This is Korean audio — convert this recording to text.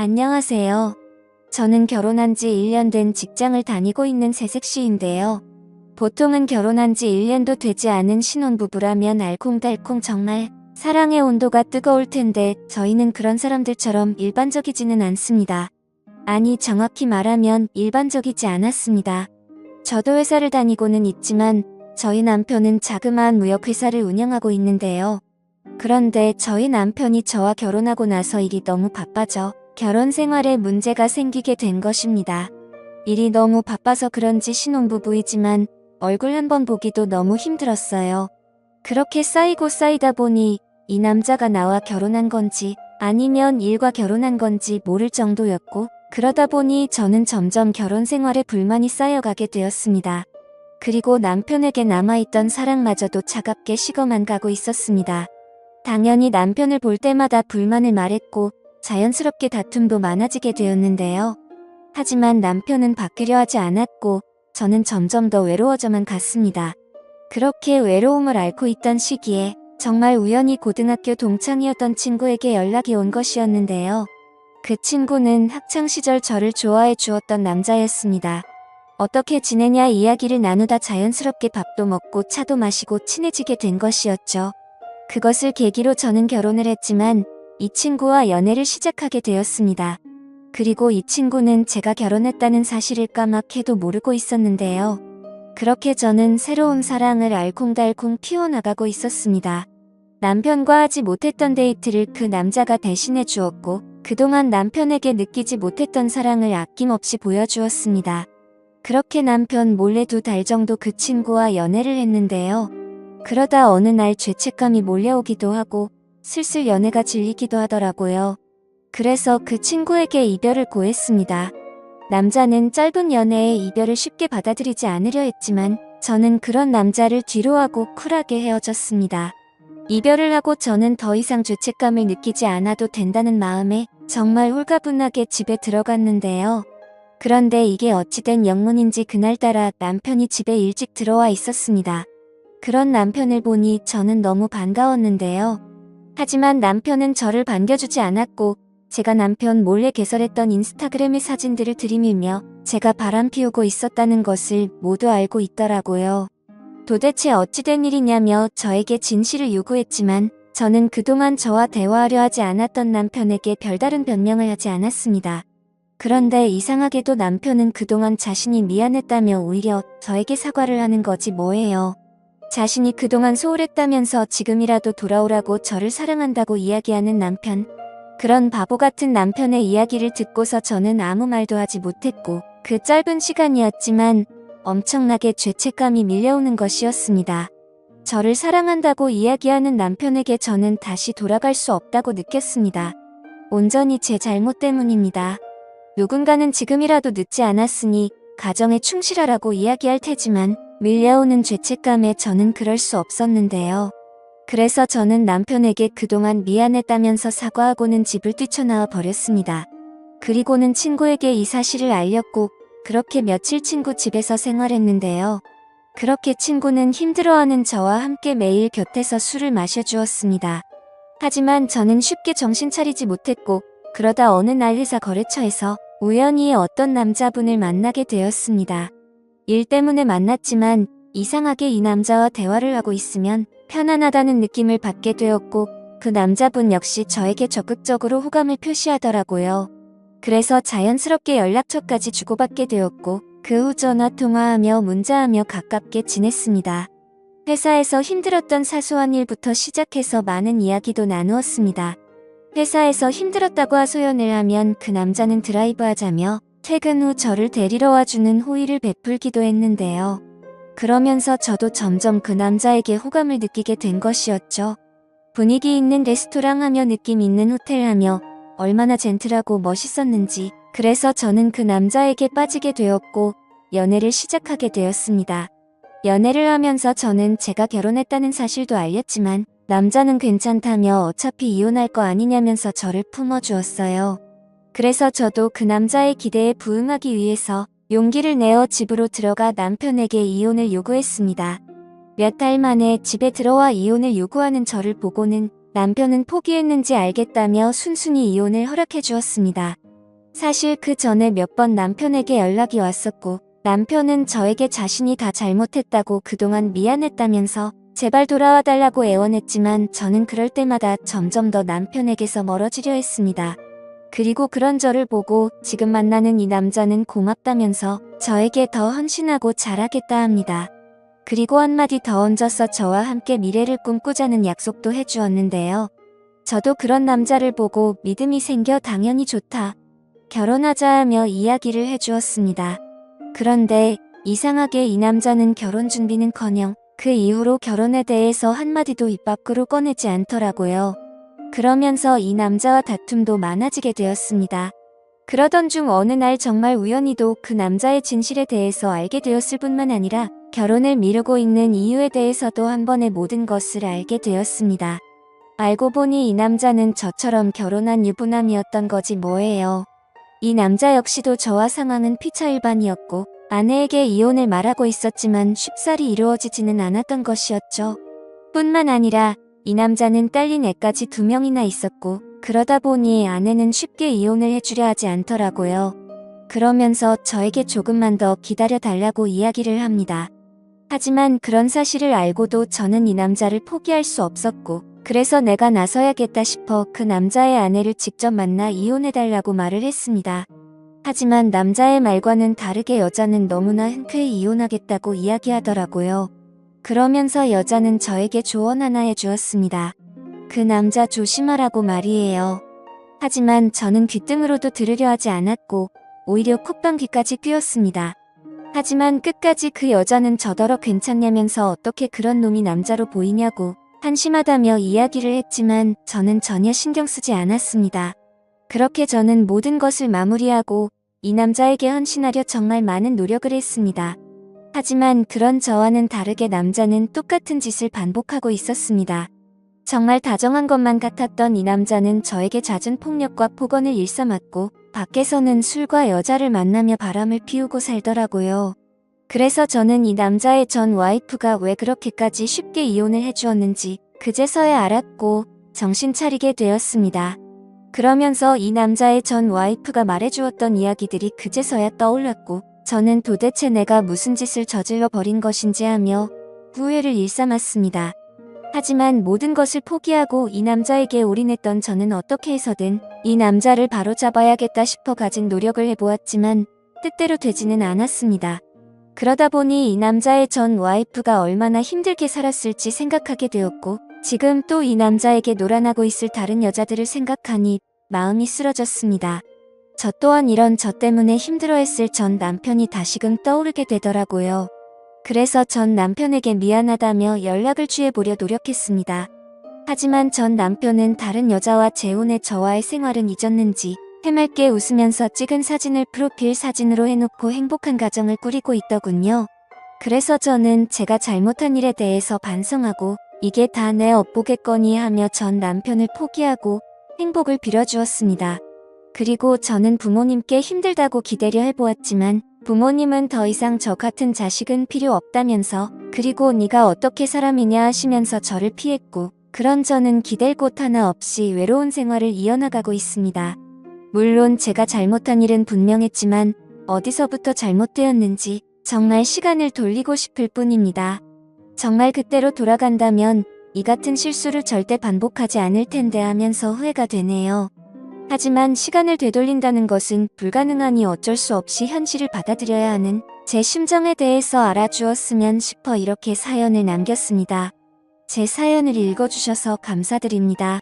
안녕하세요. 저는 결혼한 지 1년 된 직장을 다니고 있는 새색시인데요. 보통은 결혼한 지 1년도 되지 않은 신혼부부라면 알콩달콩 정말 사랑의 온도가 뜨거울 텐데 저희는 그런 사람들처럼 일반적이지는 않습니다. 아니, 정확히 말하면 일반적이지 않았습니다. 저도 회사를 다니고는 있지만 저희 남편은 자그마한 무역회사를 운영하고 있는데요. 그런데 저희 남편이 저와 결혼하고 나서 일이 너무 바빠져 결혼 생활에 문제가 생기게 된 것입니다. 일이 너무 바빠서 그런지 신혼부부이지만 얼굴 한번 보기도 너무 힘들었어요. 그렇게 쌓이고 쌓이다 보니 이 남자가 나와 결혼한 건지 아니면 일과 결혼한 건지 모를 정도였고, 그러다 보니 저는 점점 결혼 생활에 불만이 쌓여가게 되었습니다. 그리고 남편에게 남아있던 사랑마저도 차갑게 식어만 가고 있었습니다. 당연히 남편을 볼 때마다 불만을 말했고 자연스럽게 다툼도 많아지게 되었는데요. 하지만 남편은 바뀌려 하지 않았고 저는 점점 더 외로워져만 갔습니다. 그렇게 외로움을 앓고 있던 시기에 정말 우연히 고등학교 동창이었던 친구에게 연락이 온 것이었는데요. 그 친구는 학창시절 저를 좋아해 주었던 남자였습니다. 어떻게 지내냐 이야기를 나누다 자연스럽게 밥도 먹고 차도 마시고 친해지게 된 것이었죠. 그것을 계기로 저는 결혼을 했지만 이 친구와 연애를 시작하게 되었습니다. 그리고 이 친구는 제가 결혼했다는 사실을 까맣게도 모르고 있었는데요. 그렇게 저는 새로운 사랑을 알콩달콩 키워나가고 있었습니다. 남편과 하지 못했던 데이트를 그 남자가 대신해 주었고, 그동안 남편에게 느끼지 못했던 사랑을 아낌없이 보여주었습니다. 그렇게 남편 몰래 2달 정도 그 친구와 연애를 했는데요. 그러다 어느 날 죄책감이 몰려오기도 하고 슬슬 연애가 질리기도 하더라고요. 그래서 그 친구에게 이별을 고했습니다. 남자는 짧은 연애에 이별을 쉽게 받아들이지 않으려 했지만 저는 그런 남자를 뒤로하고 쿨하게 헤어졌습니다. 이별을 하고 저는 더 이상 죄책감을 느끼지 않아도 된다는 마음에 정말 홀가분하게 집에 들어갔는데요. 그런데 이게 어찌된 영문인지 그날따라 남편이 집에 일찍 들어와 있었습니다. 그런 남편을 보니 저는 너무 반가웠는데요. 하지만 남편은 저를 반겨주지 않았고 제가 남편 몰래 개설했던 인스타그램의 사진들을 들이밀며 제가 바람피우고 있었다는 것을 모두 알고 있더라고요. 도대체 어찌된 일이냐며 저에게 진실을 요구했지만 저는 그동안 저와 대화하려 하지 않았던 남편에게 별다른 변명을 하지 않았습니다. 그런데 이상하게도 남편은 그동안 자신이 미안했다며 오히려 저에게 사과를 하는 거지 뭐예요. 자신이 그동안 소홀했다면서 지금이라도 돌아오라고 저를 사랑한다고 이야기하는 남편. 그런 바보 같은 남편의 이야기를 듣고서 저는 아무 말도 하지 못했고 그 짧은 시간이었지만 엄청나게 죄책감이 밀려오는 것이었습니다. 저를 사랑한다고 이야기하는 남편에게 저는 다시 돌아갈 수 없다고 느꼈습니다. 온전히 제 잘못 때문입니다. 누군가는 지금이라도 늦지 않았으니 가정에 충실하라고 이야기할 테지만 밀려오는 죄책감에 저는 그럴 수 없었는데요. 그래서 저는 남편에게 그동안 미안했다면서 사과하고는 집을 뛰쳐나와 버렸습니다. 그리고는 친구에게 이 사실을 알렸고 그렇게 며칠 친구 집에서 생활했는데요. 그렇게 친구는 힘들어하는 저와 함께 매일 곁에서 술을 마셔주었습니다. 하지만 저는 쉽게 정신 차리지 못했고 그러다 어느 날 회사 거래처에서 우연히 어떤 남자분을 만나게 되었습니다. 일 때문에 만났지만 이상하게 이 남자와 대화를 하고 있으면 편안하다는 느낌을 받게 되었고 그 남자분 역시 저에게 적극적으로 호감을 표시하더라고요. 그래서 자연스럽게 연락처까지 주고받게 되었고 그 후 전화 통화하며 문자하며 가깝게 지냈습니다. 회사에서 힘들었던 사소한 일부터 시작해서 많은 이야기도 나누었습니다. 회사에서 힘들었다고 하소연을 하면 그 남자는 드라이브하자며 퇴근 후 저를 데리러 와주는 호의를 베풀기도 했는데요. 그러면서 저도 점점 그 남자에게 호감을 느끼게 된 것이었죠. 분위기 있는 레스토랑 하며 느낌 있는 호텔 하며 얼마나 젠틀하고 멋있었는지, 그래서 저는 그 남자에게 빠지게 되었고 연애를 시작하게 되었습니다. 연애를 하면서 저는 제가 결혼했다는 사실도 알렸지만 남자는 괜찮다며 어차피 이혼할 거 아니냐면서 저를 품어주었어요. 그래서 저도 그 남자의 기대에 부응하기 위해서 용기를 내어 집으로 들어가 남편에게 이혼을 요구했습니다. 몇 달 만에 집에 들어와 이혼을 요구하는 저를 보고는 남편은 포기했는지 알겠다며 순순히 이혼을 허락해 주었습니다. 사실 그 전에 몇 번 남편에게 연락이 왔었고 남편은 저에게 자신이 다 잘못했다고 그동안 미안했다면서 제발 돌아와 달라고 애원했지만 저는 그럴 때마다 점점 더 남편에게서 멀어지려 했습니다. 그리고 그런 저를 보고 지금 만나는 이 남자는 고맙다면서 저에게 더 헌신하고 잘하겠다 합니다. 그리고 한마디 더 얹어서 저와 함께 미래를 꿈꾸자는 약속도 해주었는데요. 저도 그런 남자를 보고 믿음이 생겨 당연히 좋다. 결혼하자 하며 이야기를 해주었습니다. 그런데 이상하게 이 남자는 결혼 준비는커녕 그 이후로 결혼에 대해서 한마디도 입 밖으로 꺼내지 않더라고요. 그러면서 이 남자와 다툼도 많아지게 되었습니다. 그러던 중 어느 날 정말 우연히도 그 남자의 진실에 대해서 알게 되었을 뿐만 아니라 결혼을 미루고 있는 이유에 대해서도 한 번에 모든 것을 알게 되었습니다. 알고 보니 이 남자는 저처럼 결혼한 유부남이었던 거지 뭐예요. 이 남자 역시도 저와 상황은 피차일반이었고 아내에게 이혼을 말하고 있었지만 쉽사리 이루어지지는 않았던 것이었죠. 뿐만 아니라 이 남자는 딸린 애까지 2명이나 있었고 그러다 보니 아내는 쉽게 이혼을 해주려 하지 않더라고요. 그러면서 저에게 조금만 더 기다려 달라고 이야기를 합니다. 하지만 그런 사실을 알고도 저는 이 남자를 포기할 수 없었고 그래서 내가 나서야겠다 싶어 그 남자의 아내를 직접 만나 이혼해달라고 말을 했습니다. 하지만 남자의 말과는 다르게 여자는 너무나 흔쾌히 이혼하겠다고 이야기하더라고요. 그러면서 여자는 저에게 조언 하나 해주었습니다. 그 남자 조심하라고 말이에요. 하지만 저는 귓등으로도 들으려 하지 않았고 오히려 콧방귀까지 뀌었습니다. 하지만 끝까지 그 여자는 저더러 괜찮냐면서 어떻게 그런 놈이 남자로 보이냐고 한심하다며 이야기를 했지만 저는 전혀 신경 쓰지 않았습니다. 그렇게 저는 모든 것을 마무리하고 이 남자에게 헌신하려 정말 많은 노력을 했습니다. 하지만 그런 저와는 다르게 남자는 똑같은 짓을 반복하고 있었습니다. 정말 다정한 것만 같았던 이 남자는 저에게 잦은 폭력과 폭언을 일삼았고 밖에서는 술과 여자를 만나며 바람을 피우고 살더라고요. 그래서 저는 이 남자의 전 와이프가 왜 그렇게까지 쉽게 이혼을 해주었는지 그제서야 알았고 정신 차리게 되었습니다. 그러면서 이 남자의 전 와이프가 말해주었던 이야기들이 그제서야 떠올랐고 저는 도대체 내가 무슨 짓을 저질러 버린 것인지 하며 후회를 일삼았습니다. 하지만 모든 것을 포기하고 이 남자에게 올인했던 저는 어떻게 해서든 이 남자를 바로잡아야겠다 싶어 가진 노력을 해보았지만 뜻대로 되지는 않았습니다. 그러다 보니 이 남자의 전 와이프가 얼마나 힘들게 살았을지 생각하게 되었고 지금 또 이 남자에게 노란하고 있을 다른 여자들을 생각하니 마음이 쓰러졌습니다. 저 또한 이런 저 때문에 힘들어했을 전 남편이 다시금 떠오르게 되더라고요. 그래서 전 남편에게 미안하다며 연락을 취해보려 노력했습니다. 하지만 전 남편은 다른 여자와 재혼해 저와의 생활은 잊었는지 해맑게 웃으면서 찍은 사진을 프로필 사진으로 해놓고 행복한 가정을 꾸리고 있더군요. 그래서 저는 제가 잘못한 일에 대해서 반성하고 이게 다 내 업보겠거니 하며 전 남편을 포기하고 행복을 빌어주었습니다. 그리고 저는 부모님께 힘들다고 기대려 해보았지만 부모님은 더 이상 저 같은 자식은 필요 없다면서 그리고 네가 어떻게 사람이냐 하시면서 저를 피했고 그런 저는 기댈 곳 하나 없이 외로운 생활을 이어나가고 있습니다. 물론 제가 잘못한 일은 분명했지만 어디서부터 잘못되었는지 정말 시간을 돌리고 싶을 뿐입니다. 정말 그때로 돌아간다면 이 같은 실수를 절대 반복하지 않을 텐데 하면서 후회가 되네요. 하지만 시간을 되돌린다는 것은 불가능하니 어쩔 수 없이 현실을 받아들여야 하는 제 심정에 대해서 알아주었으면 싶어 이렇게 사연을 남겼습니다. 제 사연을 읽어주셔서 감사드립니다.